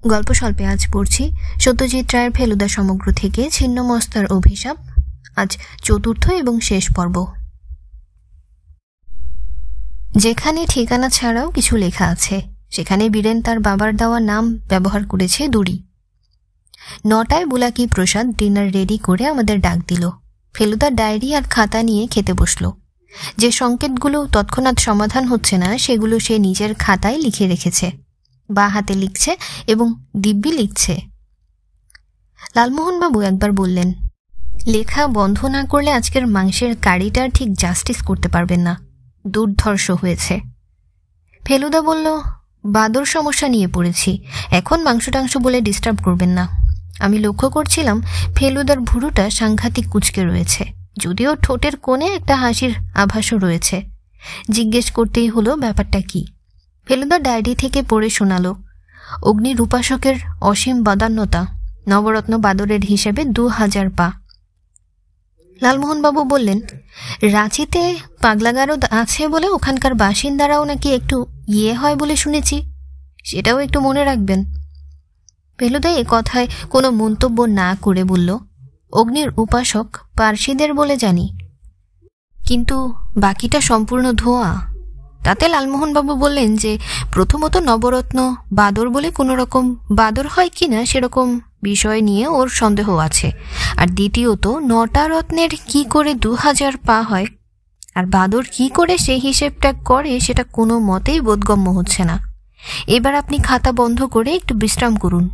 গল্প স্বল্পে আজ পড়ছি সত্যজিৎ রায়ের ফেলুদা সমগ্র থেকে ছিন্নমস্তার অভিশাপ। আজ চতুর্থ এবং শেষ পর্ব। যেখানে ঠিকানা ছাড়াও কিছু লেখা আছে সেখানে বীরেন তার বাবার দেওয়া নাম ব্যবহার করেছে দুরি। 9টায় বুলাকি প্রসাদ ডিনার রেডি করে আমাদের ডাক দিল। ফেলুদা ডায়েরি আর খাতা নিয়ে খেতে বসল। যে সংকেতগুলো তৎক্ষণাৎ সমাধান হচ্ছে না সেগুলো সে নিজের খাতায় লিখে রেখেছে। বা হাতে লিখছে এবং দিব্যি লিখছে। লালমোহনবাবু একবার বললেন, লেখা বন্ধ না করলে আজকের মাংসের কারিটা ঠিক জাস্টিস করতে পারবেন না, দুর্ধর্ষ হয়েছে। ফেলুদা বলল, বাদর সমস্যা নিয়ে পড়েছি, এখন মাংস টাংস বলে ডিস্টার্ব করবেন না। আমি লক্ষ্য করছিলাম ফেলুদার ভুরুটা সাংঘাতিক কুঁচকে রয়েছে, যদিও ঠোঁটের কোণে একটা হাসির আভাসও রয়েছে। জিজ্ঞেস করতেই হলো ব্যাপারটা কি। ফেলুদা ডায়েরি থেকে পড়ে শোনালো, অগ্নির উপাসকের অসীম বদান্যতা, নবরত্ন বাদরের হিসেবে 2000 পা। লালমোহনবাবু বললেন, রাঁচিতে পাগলাগারদ আছে বলে ওখানকার বাসিন্দারাও নাকি একটু হয় বলে শুনেছি, সেটাও একটু মনে রাখবেন। ফেলুদা এ কথায় কোনো মন্তব্য না করে বলল, অগ্নির উপাসক পার্সিদের বলে জানি, কিন্তু বাকিটা সম্পূর্ণ ধোঁয়া। তাতে লালমোহনবাবু বললেন যে প্রথমত নবরত্ন বাদর বলে কোনো রকম বাদর হয় কিনা সেরকম বিষয় নিয়ে ওর সন্দেহ আছে, আর দ্বিতীয়ত 9টা রত্নের কি করে 2000 পা হয়, আর বাদর কি করে সেই হিসেবটা করে সেটা কোনো মতেই বোধগম্য হচ্ছে না। এবার আপনি খাতা বন্ধ করে একটু বিশ্রাম করুন।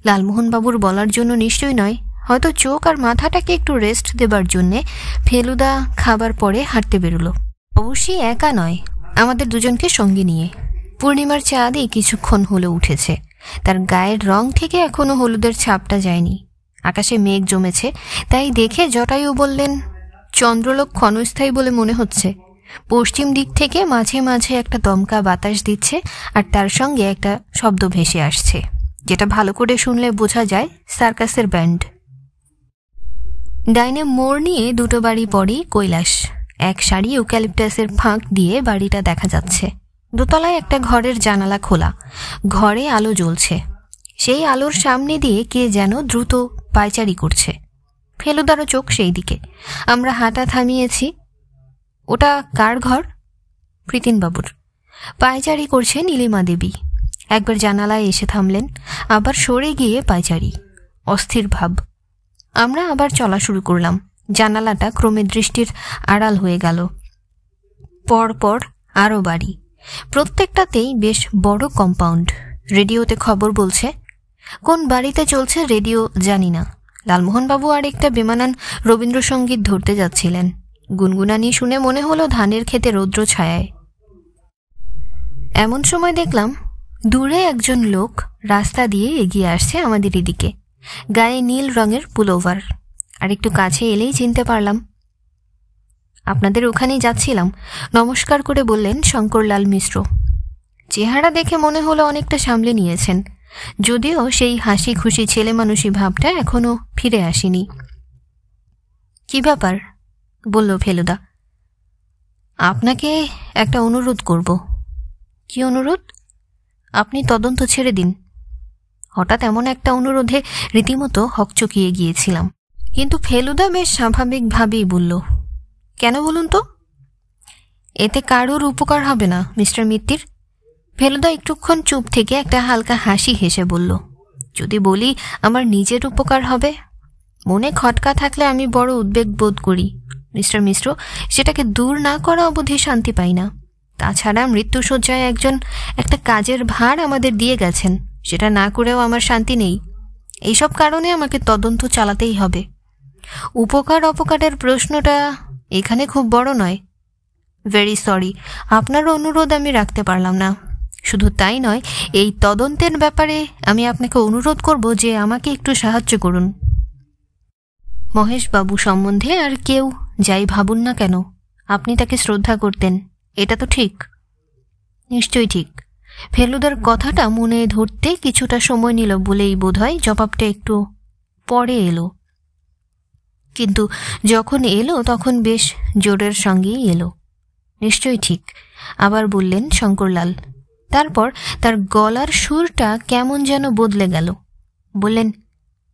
লালমোহনবাবুর বলার জন্য নিশ্চয়ই নয়, হয়তো চোখ আর মাথাটাকে একটু রেস্ট দেবার জন্যে ফেলুদা খাবার পরে হাঁটতে বেরোলো। অবশ্যই একা নয়, আমাদের দুজনকে সঙ্গে নিয়ে। পূর্ণিমার চাঁদই কিছুক্ষণ হলো উঠেছে, তার গায়ের রং থেকে এখনো হলুদের ছাপটা যায়নি। আকাশে মেঘ জমেছে, তাই দেখে জটায়ু বললেন, চন্দ্রলোক ক্ষণস্থায়ী বলে মনে হচ্ছে। পশ্চিম দিক থেকে মাঝে মাঝে একটা দমকা বাতাস দিচ্ছে, আর তার সঙ্গে একটা শব্দ ভেসে আসছে, যেটা ভালো করে শুনলে বোঝা যায় সার্কাসের ব্যান্ড। ডাইনে মোড় নিয়ে 2টো বাড়ি পরেই কৈলাস। এক সারি ইউক্যালিপটাসের ফাঁক দিয়ে বাড়িটা দেখা যাচ্ছে। দোতলায় একটা ঘরের জানালা খোলা, ঘরে আলো জ্বলছে। সেই আলোর সামনে দিয়ে কে যেন দ্রুত পায়চারি করছে। ফেলুদারও চোখ সেই দিকে। আমরা হাঁটা থামিয়েছি। ওটা কার ঘর? প্রীতিনবাবুর। পায়চারি করছে নীলিমা দেবী। একবার জানালায় এসে থামলেন, আবার সরে গিয়ে পায়চারি, অস্থির ভাব। আমরা আবার চলা শুরু করলাম। জানালাটা ক্রমে দৃষ্টির আড়াল হয়ে গেল। পরপর আরও বাড়ি, প্রত্যেকটাতেই বেশ বড় কম্পাউন্ড। রেডিওতে খবর বলছে। কোন বাড়িতে চলছে রেডিও জানি না। লালমোহনবাবু আর একটা বেমানান রবীন্দ্রসঙ্গীত ধরতে যাচ্ছিলেন। গুনগুনানি শুনে মনে হলো ধানের ক্ষেতে রৌদ্র ছায়ায়। এমন সময় দেখলাম দূরে একজন লোক রাস্তা দিয়ে এগিয়ে আসছে আমাদের এদিকে, গায়ে নীল রঙের পুলোভার। আর একটু কাছে এলেই চিনতে পারলাম। আপনাদের ওখানেই যাচ্ছিলাম। নমস্কার করে বললেন শঙ্করলাল মিশ্র। চেহারা দেখে মনে হলো অনেকটা সামলে নিয়েছেন, যদিও সেই হাসি খুশি ছেলে মানুষই ভাবটা এখনো ফিরে আসেনি। কি ব্যাপার? বলল ফেলুদা। আপনাকে একটা অনুরোধ করব। কি অনুরোধ? আপনি তদন্ত ছেড়ে দিন। হঠাৎ এমন একটা অনুরোধে রীতিমতো হকচকিয়ে গিয়েছিলাম, কিন্তু ফেলুদা বেশ স্বাভাবিকভাবেই বলল, কেন বলুন তো? এতে কারোর উপকার হবে না মিস্টার মিত্তির। ফেলুদা একটুক্ষণ চুপ থেকে একটা হালকা হাসি হেসে বলল, যদি বলি আমার নিজের উপকার হবে। মনে খটকা থাকলে আমি বড় উদ্বেগ বোধ করি মিস্টার মিশ্র, সেটাকে দূর না করা অবধি শান্তি পাই না। তাছাড়া মৃত্যুশয্যায় একজন একটা কাজের ভার আমাদের দিয়ে গেছেন, সেটা না করেও আমার শান্তি নেই। এইসব কারণে আমাকে তদন্ত চালাতেই হবে। উপকার অপকারের প্রশ্নটা এখানে খুব বড় নয়। ভেরি সরি, আপনার অনুরোধ আমি রাখতে পারলাম না। শুধু তাই নয়, এই তদন্তের ব্যাপারে আমি আপনাকে অনুরোধ করব যে আমাকে একটু সাহায্য করুন। মহেশবাবু সম্বন্ধে আর কেউ যাই ভাবুন না কেন, আপনি তাকে শ্রদ্ধা করতেন, এটা তো ঠিক? নিশ্চয়ই ঠিক। ফেলুদার কথাটা মনে ধরতে কিছুটা সময় নিল বলেই বোধহয় জবাবটা একটু পরে এলো, কিন্তু যখন এলো তখন বেশ জোরের সঙ্গেই এলো। নিশ্চয়ই ঠিক। আবার বললেন শঙ্করলাল। তারপর তার গলার সুরটা কেমন যেন বদলে গেল। বললেন,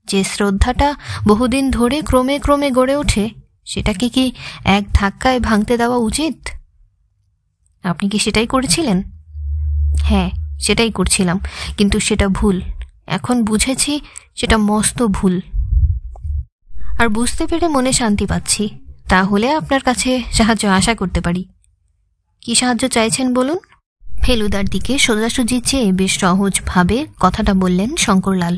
যে শ্রদ্ধাটা বহুদিন ধরে ক্রমে ক্রমে গড়ে ওঠে সেটাকে কি এক ধাক্কায় ভাঙতে দেওয়া উচিত? আপনি কি সেটাই করেছিলেন? হ্যাঁ, সেটাই করছিলাম, কিন্তু সেটা ভুল। এখন বুঝেছি সেটা মস্ত ভুল, আর বুঝতে পেরে মনে শান্তি পাচ্ছি। তাহলে আপনার কাছে সাহায্য আশা করতে পারি। কি সাহায্য চাইছেন বলুন? ফেলুদার দিকে সোজাসুজি চেয়ে বেশ সহজভাবে কথাটা বললেন শঙ্করলাল।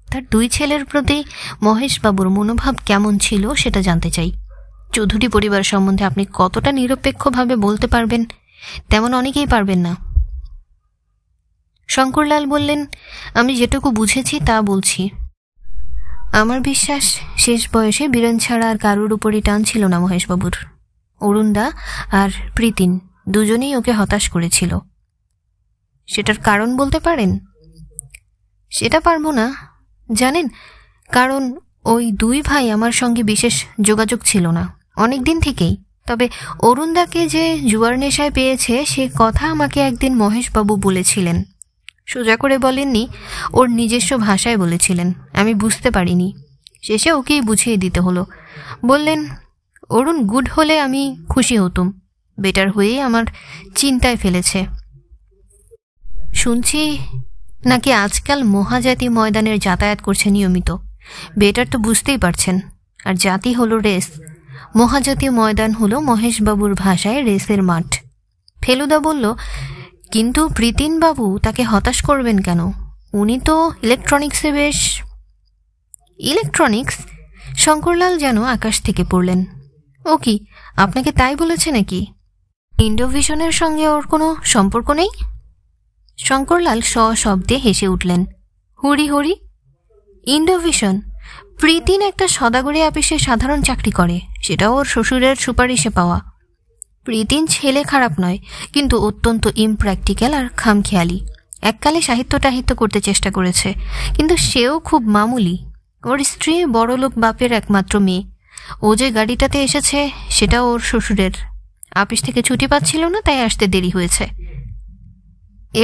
তার দুই ছেলের প্রতি মহেশবাবুর মনোভাব কেমন ছিল সেটা জানতে চাই। চৌধুরী পরিবার সম্বন্ধে আপনি কতটা নিরপেক্ষভাবে বলতে পারবেন, তেমন অনেকেই পারবেন না। শঙ্করলাল বললেন, আমি যেটুকু বুঝেছি তা বলছি। আমার বিশ্বাস শেষ বয়সে বীরেন ছাড়া আর কারোর উপরই টান ছিল না মহেশবাবুর। অরুণদা আর প্রীতিন দুজনেই ওকে হতাশ করেছিল। সেটার কারণ বলতে পারেন? সেটা পারবো না জানেন, কারণ ওই দুই ভাই আমার সঙ্গে বিশেষ যোগাযোগ ছিল না অনেক দিন থেকেই। তবে অরুণদাকে যে জুয়ার নেশায় পেয়েছে সে কথা আমাকে একদিন মহেশবাবু বলেছিলেন। সোজা করে বলেননি, ওর নিজস্ব ভাষায় বলেছিলেন। আমি বুঝতে পারিনি, শেষে ওকেই বুঝিয়ে দিতে হলো। বললেন, অরুণ গুড হলে আমি খুশি হতুম, বেটার হয়েই আমার চিন্তায় ফেলেছে। শুনছি নাকি আজকাল মহাজাতি ময়দানের যাতায়াত করছে নিয়মিত। বেটার তো বুঝতেই পারছেন, আর জাতি হলো রেস, মহাজাতীয় ময়দান হলো মহেশবাবুর ভাষায় রেসের মাঠ। ফেলুদা বলল, কিন্তু প্রীতিনবাবু তাকে হতাশ করবেন কেন? উনি তো ইলেকট্রনিক্সে বেশ। ইলেকট্রনিক্স? শঙ্করলাল যেন আকাশ থেকে পড়লেন। ও কি, আপনাকে তাই বলেছে নাকি? ইন্ডোভিশনের সঙ্গে ওর কোনো সম্পর্ক নেই? শঙ্করলাল সশব্দে হেসে উঠলেন। হরি হরি, ইন্ডোভিশন? প্রীতিন একটা সদাগরি অফিসে সাধারণ চাকরি করে, সেটাও ওর শ্বশুরের সুপারিশে পাওয়া। প্রীতিন ছেলে খারাপ নয়, কিন্তু অত্যন্ত ইমপ্র্যাকটিক্যাল আর খামখেয়ালি। এককালে সাহিত্য টাহিত্য করতে চেষ্টা করেছে, কিন্তু সেও খুব মামুলি। ওর স্ত্রী বড়লোক বাপের একমাত্র মেয়ে। ও যে গাড়িটাতে এসেছে সেটা ওর শ্বশুরের। অফিস থেকে ছুটি পাচ্ছিল না, তাই আসতে দেরি হয়েছে।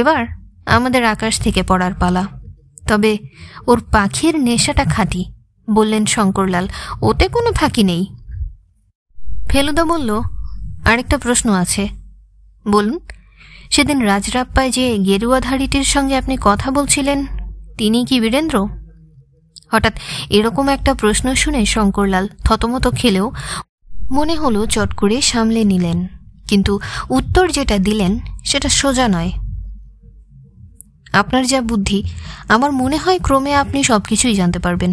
এবার আমাদের আকাশ থেকে পড়ার পালা। তবে ওর পাখির নেশাটা খাঁটি, বললেন শঙ্করলাল। ওতে কোনো ফাঁকি নেই। ফেলুদা বলল, আরেকটা প্রশ্ন আছে। বলুন। সেদিন রাজরাপ্পায় যে গেরুয়াধারীটির সঙ্গে আপনি কথা বলছিলেন, তিনি কি বীরেন্দ্র? হঠাৎ এরকম একটা প্রশ্ন শুনে শঙ্করলাল থতমত খেলেও মনে হলো চট করে সামলে নিলেন, কিন্তু উত্তর যেটা দিলেন সেটা সোজা নয়। আপনার যা বুদ্ধি, আমার মনে হয় ক্রমে আপনি সব কিছুই জানতে পারবেন।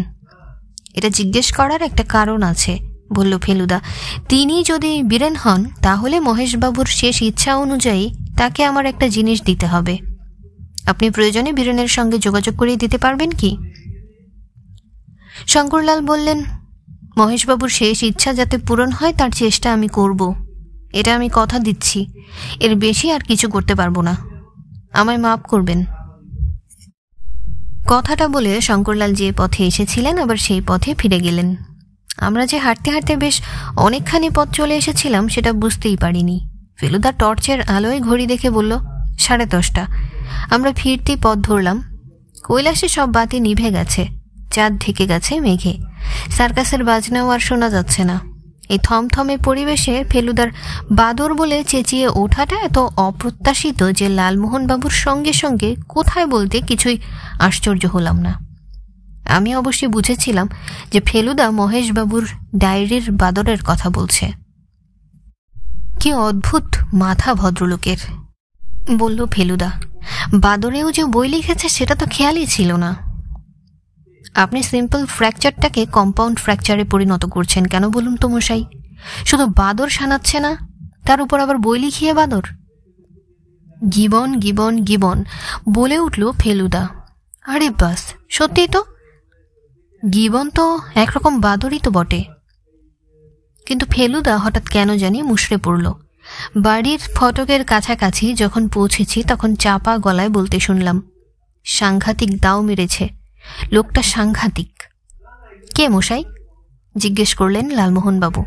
এটা জিজ্ঞেস করার একটা কারণ আছে, বলল ফেলুদা। তিনি যদি বীরেন হন, তাহলে মহেশবাবুর শেষ ইচ্ছা অনুযায়ী তাকে আমার একটা জিনিস দিতে হবে। আপনি প্রয়োজনে বীরেনের সঙ্গে যোগাযোগ করিয়ে দিতে পারবেন কি? শঙ্করলাল বললেন, মহেশবাবুর শেষ ইচ্ছা যাতে পূরণ হয় তার চেষ্টা আমি করব। এটা আমি কথা দিচ্ছি, এর বেশি আর কিছু করতে পারবো না। আমায় মাফ করবেন। কথাটা বলে শঙ্করলাল যে পথে এসেছিলেন আবার সেই পথে ফিরে গেলেন। আমরা যে হাঁটতে হাঁটতে বেশ অনেকখানি পথ চলে এসেছিলাম সেটা বুঝতেই পারিনি। ফেলুদা টর্চের আলোয় ঘড়ি দেখে বলল, 10:30। আমরা ফিরতেই পথ ধরলাম। কৈলাসে সব বাতি নিভে গেছে, চাঁদ ঢেকে গেছে মেঘে। সার্কাসের বাজনাও আর শোনা যাচ্ছে না। এই থমথমে পরিবেশে ফেলুদার বাদর বলে চেঁচিয়ে ওঠাটা এত অপ্রত্যাশিত যে লালমোহনবাবুর সঙ্গে সঙ্গে কোথায় বলতে কিছুই আশ্চর্য হলাম না। আমি অবশ্যই বুঝেছিলাম যে ফেলুদা মহেশবাবুর ডায়েরির বাদরের কথা বলছে। কি অদ্ভুত মাথা ভদ্রলোকের, বলল ফেলুদা। বাদরেও যে বই লিখেছে সেটা তো খেয়ালই ছিল না। আপনি সিম্পল ফ্র্যাকচারটাকে কম্পাউন্ড ফ্র্যাকচারে পরিণত করছেন কেন বলুন তো মশাই? শুধু বাদর শানাচ্ছে না, তার উপর আবার বই লিখিয়ে বাদর। গিবন গিবন গিবন বলে উঠল ফেলুদা। আরে বাস, সত্যি তো, গিবন তো একরকম বাদরই তো বটে। কিন্তু ফেলুদা হঠাৎ কেন জানি মুষড়ে পড়ল। বাড়ির ফটকের কাছাকাছি যখন পৌঁছেছি তখন চাপা গলায় বলতে শুনলাম, সাংঘাতিক দাও মেরেছে, লোকটা সাংঘাতিক। কে মশাই? জিজ্ঞেস করলেন লালমোহনবাবু।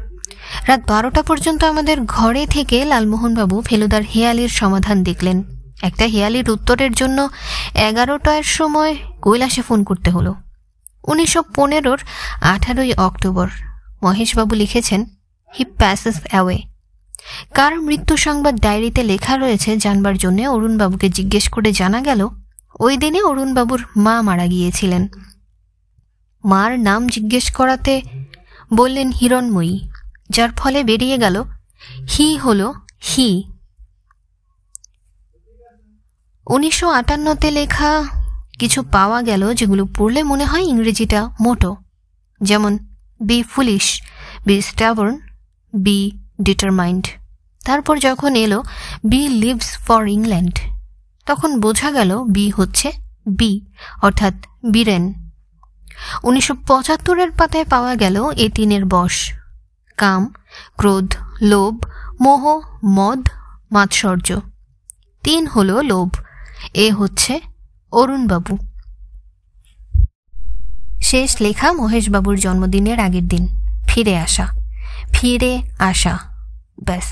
রাত 12টা পর্যন্ত আমাদের ঘরে থেকে লালমোহনবাবু ফেলুদার হেয়ালির সমাধান দেখলেন একটা হেয়ালির উত্তরের জন্য 11টার সময় কৈলাসে ফোন করতে হলো। 1915-র 18ই অক্টোবর মহেশবাবু লিখেছেন, হি প্যাসেস অ্যাওয়ে। কার মৃত্যু সংবাদ ডায়েরিতে লেখা রয়েছে জানবার জন্য অরুণবাবুকে জিজ্ঞেস করে জানা গেল ওই দিনে অরুণবাবুর মা মারা গিয়েছিলেন। মার নাম জিজ্ঞেস করাতে বললেন হিরণময়ী, যার ফলে বেরিয়ে গেল হি হল হি। 1958-তে লেখা কিছু পাওয়া গেল যেগুলো পড়লে মনে হয় ইংরেজিটা মোটো, যেমন be foolish, be stubborn, be determined. তারপর যখন এলো বি লিভস ফর ইংল্যান্ড, তখন বোঝা গেল বি হচ্ছে বি, অর্থাৎ বীরেন। 1975-এর পাতায় পাওয়া গেল এ তিনের বশ: কাম, ক্রোধ, লোভ, মোহ, মদ, মাৎসর্য। 3 হল লোভ। এ হচ্ছে অরুণবাবু। শেষ লেখা মহেশবাবুর জন্মদিনের আগের দিন। ফিরে আসা, ব্যাস,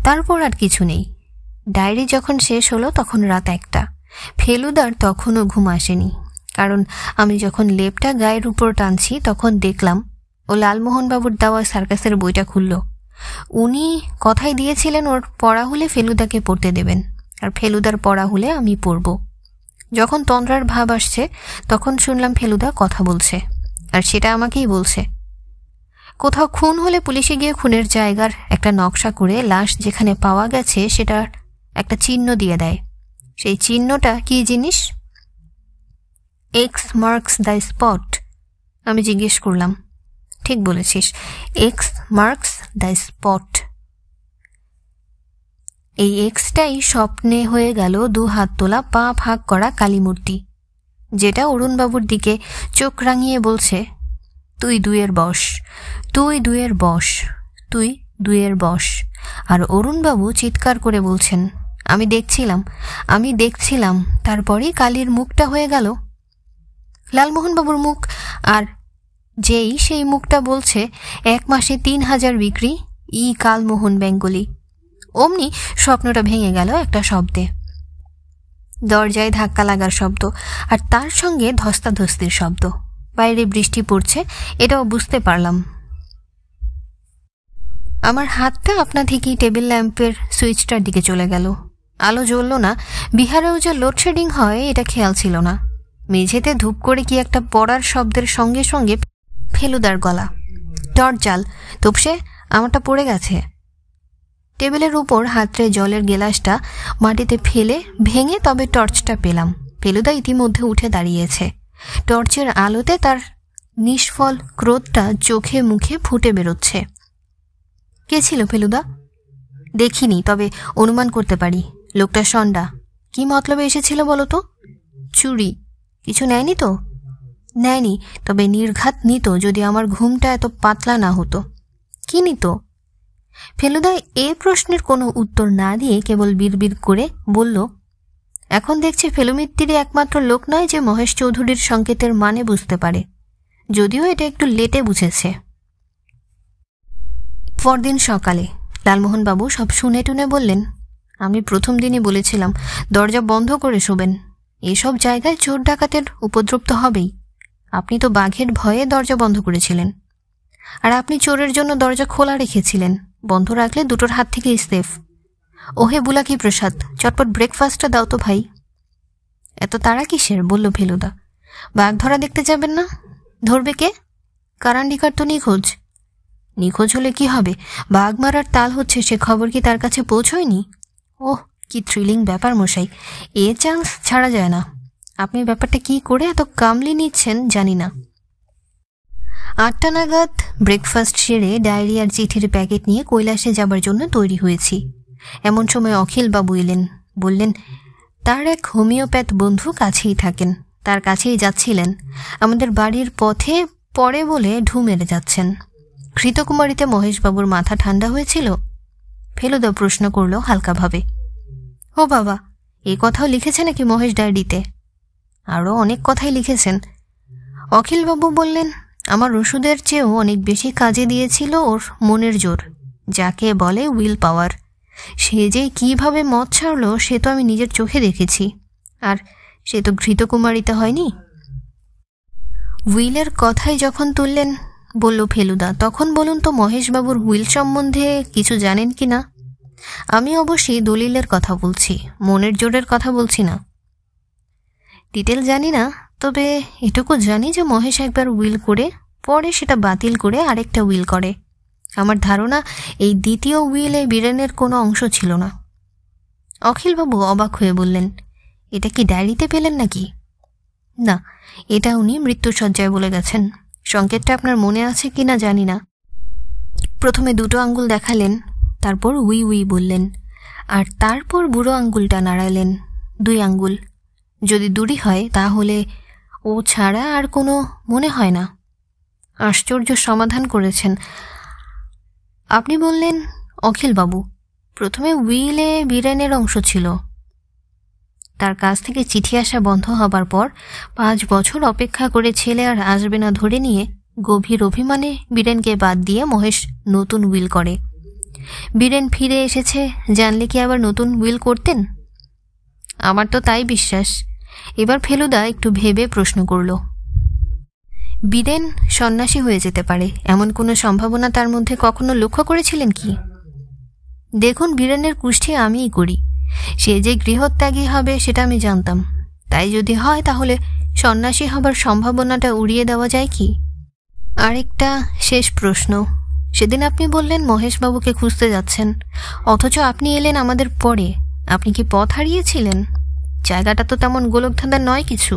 তারপর আর কিছু নেই। ডায়েরি যখন শেষ হলো তখন রাত 1টা। ফেলুদার তখনও ঘুম আসেনি, কারণ আমি যখন লেপটা গায়ের উপর টানছি তখন দেখলাম ও লালমোহনবাবুর দেওয়া সার্কাসের বইটা খুলল। উনি কথাই দিয়েছিলেন ওর পড়া হলে ফেলুদাকে পড়তে দেবেন, আর ফেলুদার পড়া হলে আমি পড়ব। যখন তন্দ্রার ভাব আসছে তখন শুনলাম ফেলুদা কথা বলছে, আর সেটা আমাকেই বলছে। কোথাও খুন হলে পুলিশে গিয়ে খুনের জায়গার একটা নকশা করে লাশ যেখানে পাওয়া গেছে সেটার একটা চিহ্ন দিয়ে দেয়। সেই চিহ্নটা কি জিনিস? X marks the spot. আমি জিজ্ঞেস করলাম, ঠিক বলেছিস, এক্স মার্কস দ্য স্পট। এই এক্সটাই স্বপ্নে হয়ে গেল 2 হাত তোলা, পা ফাঁক করা কালীমূর্তি, যেটা অরুণবাবুর দিকে চোখ রাঙিয়ে বলছে, তুই 2-এর বশ, তুই 2-এর বশ, তুই 2-এর বশ। আর অরুণবাবু চিৎকার করে বলছেন, আমি দেখছিলাম। তারপরেই কালীর মুখটা হয়ে গেল লালমোহনবাবুর মুখ, আর যেই সেই মুখটা বলছে 1 মাসে 3000 বিক্রি, ই কালমোহন বেঙ্গলি। অমনি স্বপ্নটা ভেঙে গেল একটা শব্দে। দরজায় ধাক্কা লাগার শব্দ, আর তার সঙ্গে ধস্তাধস্তির শব্দ। বাইরে বৃষ্টি পড়ছে, এটাও বুঝতে পারলাম। আমার হাতটা আপনা থেকেই টেবিল ল্যাম্পের সুইচটার দিকে চলে গেল। আলো জ্বলল না। বিহারেও যে লোডশেডিং হয় এটা খেয়াল ছিল না। মেঝেতে ধূপ করে কি একটা পড়ার শব্দের সঙ্গে সঙ্গে ফেলুদার গলা, টর্চ জাল, তোপসে আমারটা পড়ে গেছে। টেবিলের উপর হাতড়ে জলের গেলাসটা মাটিতে ফেলে ভেঙে তবে টর্চটা পেলাম। ফেলুদা ইতিমধ্যে উঠে দাঁড়িয়েছে। টর্চের আলোতে তার নিষ্ফল ক্রোধটা চোখে মুখে ফুটে বেরোচ্ছে। কে ছিল ফেলুদা? দেখিনি, তবে অনুমান করতে পারি লোকটা সন্ডা। কি মতলবে এসেছিল বলো তো? চুরি। কিছু নেয়নি তো? নেয়নি, তবে নির্ঘাত নিত যদি আমার ঘুমটা এত পাতলা না হতো। কি নিত? ফেলুদা এ প্রশ্নের কোনো উত্তর না দিয়ে কেবল বিড়বিড় করে বলল, এখন দেখছে ফেলুমিত্তিরই একমাত্র লোক নয় যে মহেশ চৌধুরীর সংকেতের মানে বুঝতে পারে, যদিও এটা একটু লেটে বুঝেছে। পরদিন সকালে লালমোহনবাবু সব শুনে টুনে বললেন, আমি প্রথম দিনই বলেছিলাম দরজা বন্ধ করে শোবেন। এসব জায়গায় চোর ডাকাতের উপদ্রব তো হবেই। আপনি তো বাঘের ভয়ে দরজা বন্ধ করেছিলেন, আর আপনি চোরের জন্য দরজা খোলা রেখেছিলেন। বন্ধ রাখলে দুটোর হাত থেকেই সেফ। ওহে বুলাকি প্রসাদ, চটপট ব্রেকফাস্টটা দাও তো ভাই। এত তাড়া কিসের? বলল ফেলুদা। বাঘ ধরা দেখতে যাবেন না? ধরবে কে? কারান্ডিকার তো নিখোঁজ। নিখোঁজ হলে কি হবে? বাঘ মারার তাল হচ্ছে, সে খবর কি তার কাছে পৌঁছয়নি? ওহ, কি থ্রিলিং ব্যাপার মশাই, এ চান্স ছাড়া যায় না। আপনি ব্যাপারটা কি করে এত কামলি নিচ্ছেন জানি না। 8টা নাগাদ ব্রেকফাস্ট সেরে ডায়েরি আর চিঠির প্যাকেট নিয়ে কৈলাসে যাবার জন্য তৈরি হয়েছি। এমন সময় অখিলবাবু এলেন। বললেন তার এক হোমিওপ্যাথ বন্ধু কাছেই থাকেন, তার কাছেই যাচ্ছিলেন। আমাদের বাড়ির পথে পড়ে বলে ঢু মেরে যাচ্ছেন। ঘৃতকুমারীতে মহেশবাবুর মাথা ঠান্ডা হয়েছিল? ফেলুদা প্রশ্ন করল হালকাভাবে। ও বাবা, এ কথাও লিখেছে নাকি মহেশ ডায়েরিতে? আরও অনেক কথাই লিখেছেন। অখিলবাবু বললেন, আমার ওষুধের চেয়েও অনেক বেশি কাজে দিয়েছিল ওর মনের জোর, যাকে বলে উইল পাওয়ার। সে যে কিভাবে মদ ছাড়ল সে তো আমি নিজের চোখে দেখেছি, আর সে তো ঘৃতকুমারিতা হয়নি। উইলের কথাই যখন তুললেন, বলল ফেলুদা, তখন বলুন তো মহেশবাবুর উইল সম্বন্ধে কিছু জানেন কি না? আমি অবশ্যই দলিলের কথা বলছি, মনের জোরের কথা বলছি না। ডিটেল জানি না, তবে এটুকু জানি যে মহেশ একবার উইল করে পরে সেটা বাতিল করে আরেকটা উইল করে। আমার ধারণা এই দ্বিতীয় উইলে বীরেনের কোনো অংশ ছিল না। অখিলবাবু অবাক হয়ে বললেন, এটা কি ডায়েরিতে পেলেন নাকি? না, এটা উনি মৃত্যুসজ্জায় বলে গেছেন। সংকেতটা আপনার মনে আছে কি না জানি না। প্রথমে দুটো আঙ্গুল দেখালেন, তারপর উই উই বললেন, আর তারপর বুড়ো আঙ্গুলটা নাড়ালেন। 2 আঙ্গুল। যদি দূরই হয় তাহলে ও ছাড়া আর কোনো মনে হয় না। আশ্চর্য সমাধান করেছেন আপনি। বললেন অখিলবাবু, প্রথমে উইলে বীরেনের অংশ ছিল। তার কাছ থেকে চিঠি আসা বন্ধ হবার পর 5 বছর অপেক্ষা করে ছেলে আর আসবে না ধরে নিয়ে গভীর অভিমানে বীরেনকে বাদ দিয়ে মহেশ নতুন উইল করে। বীরেন ফিরে এসেছে জানলে কি আবার নতুন উইল করতেন? আমার তো তাই বিশ্বাস। এবার ফেলুদা একটু ভেবে প্রশ্ন করল, বীরেন সন্ন্যাসী হয়ে যেতে পারে এমন কোনো সম্ভাবনা তার মধ্যে কখনো লক্ষ্য করেছিলেন কি? দেখুন, বীরেনের কুষ্ঠি আমিই করি। সে যে গৃহত্যাগী হবে সেটা আমি জানতাম। তাই যদি হয় তাহলে সন্ন্যাসী হবার সম্ভাবনাটা উড়িয়ে দেওয়া যায় কি? আরেকটা শেষ প্রশ্ন। সেদিন আপনি বললেন মহেশবাবুকে খুঁজতে যাচ্ছেন, অথচ আপনি এলেন আমাদের পরে। আপনি কি পথ হারিয়েছিলেন? জায়গাটা তো তেমন গোলকধাঁধার নয় কিছু।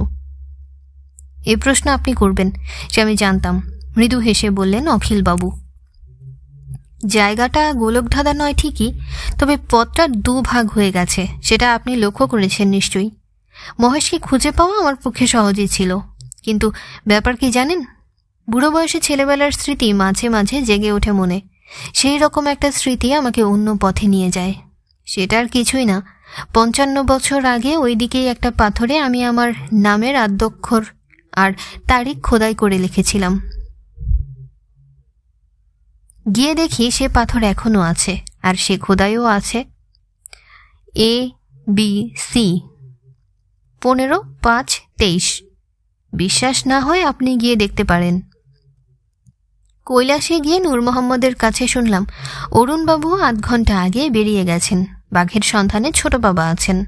এ প্রশ্ন আপনি করবেন সে আমি জানতাম, মৃদু হেসে বললেন অখিলবাবু। জায়গাটা গোলকধাঁধা নয় ঠিকই, তবে পথটা 2 ভাগ হয়ে গেছে, সেটা আপনি লক্ষ্য করেছেন নিশ্চয়ই। মহেশকে খুঁজে পাওয়া আমার পক্ষে সহজই ছিল, কিন্তু ব্যাপার কি জানেন? বুড়ো বয়সে ছেলেবেলার স্মৃতি মাঝে মাঝে জেগে ওঠে মনে। সেই রকম একটা স্মৃতি আমাকে অন্য পথে নিয়ে যায়। সেটা আর কিছুই না, 55 বছর আগে ওই দিকেই একটা পাথরে আমি আমার নামের আদ্যক্ষর আর তারিখ খোদাই করে লিখেছিলাম। গিয়ে দেখি সে পাথর এখনো আছে, আর সে খোদাইও আছে ABC 15/5/23। বিশ্বাস না হয় আপনি গিয়ে দেখতে পারেন। কৈলাসে গিয়ে নূর মোহাম্মদের কাছে শুনলাম অরুণবাবু 8 ঘন্টা আগে বেরিয়ে গেছেন। বাঘের সন্ধানে ছোট বাবা আছেন।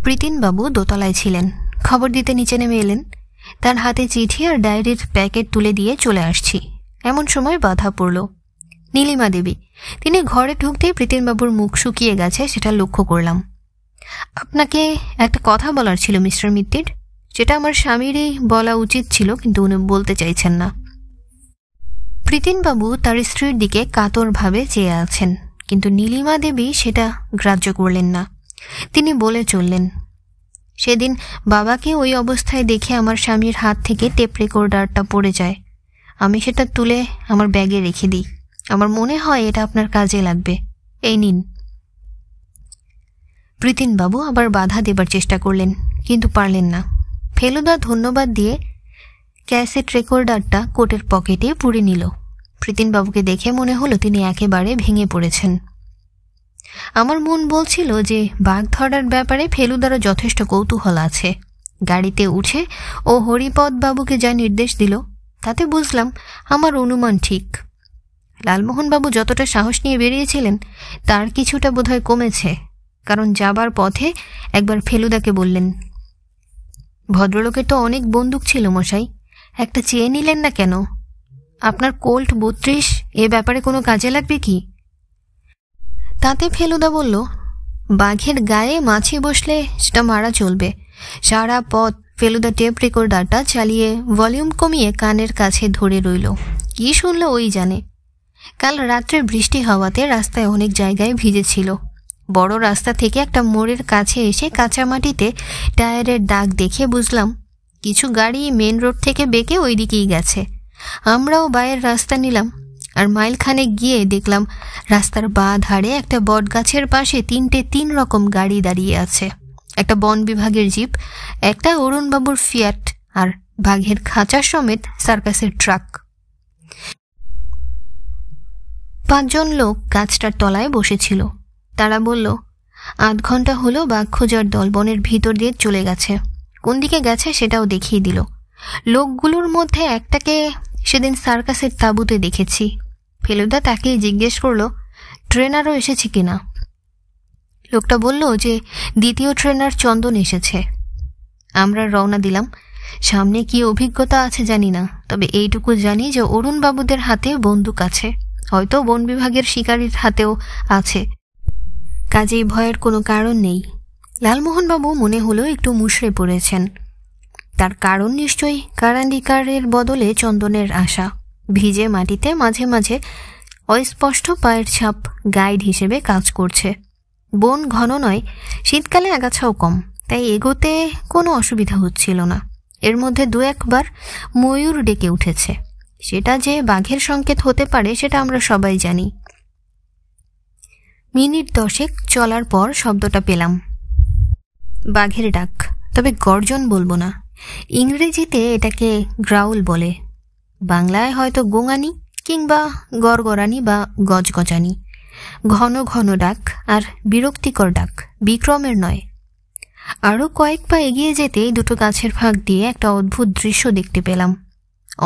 প্রীতিনবাবু দোতলায় ছিলেন, খবর দিতে নিচে নেমে এলেন। তার হাতে চিঠি আর ডায়েরির প্যাকেট তুলে দিয়ে চলে আসছি, এমন সময় বাধা পড়ল নীলিমা দেবী। তিনি ঘরে ঢুকতেই প্রীতিনবাবুর মুখ শুকিয়ে গেছে সেটা লক্ষ্য করলাম। আপনাকে একটা কথা বলার ছিল মিস্টার মিত্তির, যেটা আমার স্বামীরই বলা উচিত ছিল, কিন্তু উনি বলতে চাইছেন না। প্রীতিনবাবু তার স্ত্রীর দিকে কাতরভাবে চেয়ে আছেন, কিন্তু নীলিমা দেবী সেটা গ্রাহ্য করলেন না। তিনি বলে চললেন, সেদিন বাবাকে ওই অবস্থায় দেখে আমার স্বামীর হাত থেকে টেপ রেকর্ডারটা পড়ে যায়। আমি সেটা তুলে আমার ব্যাগে রেখে দিই। আমার মনে হয় এটা আপনার কাজে লাগবে। এই নিন। প্রীতিনবাবু আবার বাধা দেবার চেষ্টা করলেন, কিন্তু পারলেন না। ফেলুদা ধন্যবাদ দিয়ে ক্যাসেট রেকর্ডারটা কোটের পকেটে পুরে নিল। প্রীতিনবাবুকে দেখে মনে হলো তিনি একেবারে ভেঙে পড়েছেন। আমার মন বলছিল যে বাঘ ধরার ব্যাপারে ফেলুদারও যথেষ্ট কৌতূহল আছে। গাড়িতে উঠে ও হরিপদ বাবুকে যা নির্দেশ দিল তাতে বুঝলাম আমার অনুমান ঠিক। লালমোহনবাবু যতটা সাহস নিয়ে বেরিয়েছিলেন তার কিছুটা বোধহয় কমেছে, কারণ যাবার পথে একবার ফেলুদাকে বললেন, ভদ্রলোকের তো অনেক বন্দুক ছিল মশাই, একটা চেয়ে নিলেন না কেন? আপনার কোল্ট 32 এ ব্যাপারে কোনো কাজে লাগবে কি? তাতে ফেলুদা বলল, বাঘের গায়ে মাছি বসলে সেটা মারা চলবে। সারা পথ ফেলুদা টেপ রেকর্ডারটা চালিয়ে ভলিউম কমিয়ে কানের কাছে ধরে রইল। কি শুনল ওই জানে। কাল রাত্রে বৃষ্টি হওয়াতে রাস্তায় অনেক জায়গায় ভিজেছিল। বড় রাস্তা থেকে একটা মোড়ের কাছে এসে কাঁচা মাটিতে টায়ারের দাগ দেখে বুঝলাম কিছু গাড়ি মেন রোড থেকে বেঁকে ওই দিকেই গেছে। আমরাও বাইরের রাস্তা নিলাম, আর মাইলখানেক গিয়ে দেখলাম রাস্তার বাঁ ধারে একটা বট গাছের পাশে 3টে 3 রকম গাড়ি দাঁড়িয়ে আছে। একটা বন বিভাগের জিপ, একটা অরুণবাবুর ফিয়াট, আর বাঘের খাঁচা সমেত সার্কাসের ট্রাক। 5 জন লোক গাছটার তলায় বসেছিল। তারা বলল, 8 ঘন্টা হলো বাঘ খোঁজার দল বনের ভিতর দিয়ে চলে গেছে। কোন দিকে গেছে সেটাও দেখিয়ে দিল। লোকগুলোর মধ্যে একটাকে সেদিন সার্কাসের তাঁবুতে দেখেছি। ফেলুদা তাকে জিজ্ঞেস করলো, ট্রেনারও এসেছে কিনা। লোকটা বলল যে দ্বিতীয় ট্রেনার চন্দন এসেছে। আমরা রওনা দিলাম। সামনে কি অভিজ্ঞতা আছে জানি না, তবে এইটুকু জানি যে অরুণ বাবুদের হাতে বন্দুক আছে, হয়তো বন বিভাগের শিকারীর হাতেও আছে, কাজেই ভয়ের কোনো কারণ নেই। লালমোহনবাবু মনে হলো একটু মুষড়ে পড়েছেন। তার কারণ নিশ্চয়ই কারান্ডিকারের বদলে চন্দনের আশা। ভিজে মাটিতে মাঝে মাঝে অস্পষ্ট পায়ের ছাপ গাইড হিসেবে কাজ করছে। বন ঘন নয়, শীতকালে আগাছাও কম, তাই এগোতে কোনো অসুবিধা হচ্ছিল না। এর মধ্যে 2-1 বার ময়ূর ডেকে উঠেছে। সেটা যে বাঘের সংকেত হতে পারে সেটা আমরা সবাই জানি। মিনিট 10 চলার পর শব্দটা পেলাম, বাঘের ডাক, তবে গর্জন বলবো না। ইংরেজিতে এটাকে গ্রাউল বলে, বাংলায় হয়তো গোঙানি কিংবা গড়গড়ানি বা গজগজানি। ঘন ঘন ডাক আর বিরক্তিকর ডাক, বিক্রমের নয়। আরও কয়েক পা এগিয়ে যেতেই দুটো গাছের ফাঁক দিয়ে একটা অদ্ভুত দৃশ্য দেখতে পেলাম।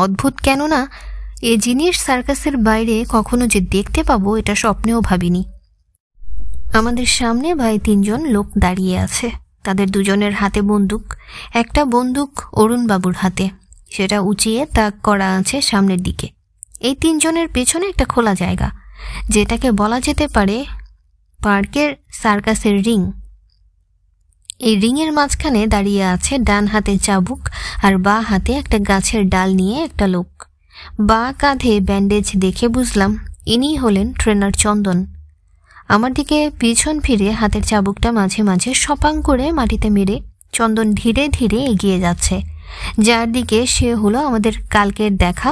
অদ্ভুত কেননা এ জিনিস সার্কাসের বাইরে কখনো যে দেখতে পাবো এটা স্বপ্নেও ভাবিনি। আমাদের সামনে ভাই 3 জন লোক দাঁড়িয়ে আছে। তাদের 2 জনের হাতে বন্দুক। একটা বন্দুক অরুণবাবুর হাতে, সেটা উঁচিয়ে তাক করা আছে সামনের দিকে। এই 3 জনের পেছনে একটা খোলা জায়গা, যেটাকে বলা যেতে পারে পার্কের সার্কাসের রিং। এই রিংয়ের মাঝখানে দাঁড়িয়ে আছে ডান হাতে চাবুক আর বাঁ হাতে একটা গাছের ডাল নিয়ে একটা লোক। বাঁ কাঁধে ব্যান্ডেজ দেখে বুঝলাম ইনি হলেন ট্রেনার চন্দন। আমার দিকে পিছন ফিরে হাতের চাবুকটা মাঝে মাঝে সপাং করে মাটিতে মেরে চন্দন ধীরে ধীরে এগিয়ে যাচ্ছে, যার দিকে সে হলো আমাদের কালকের দেখা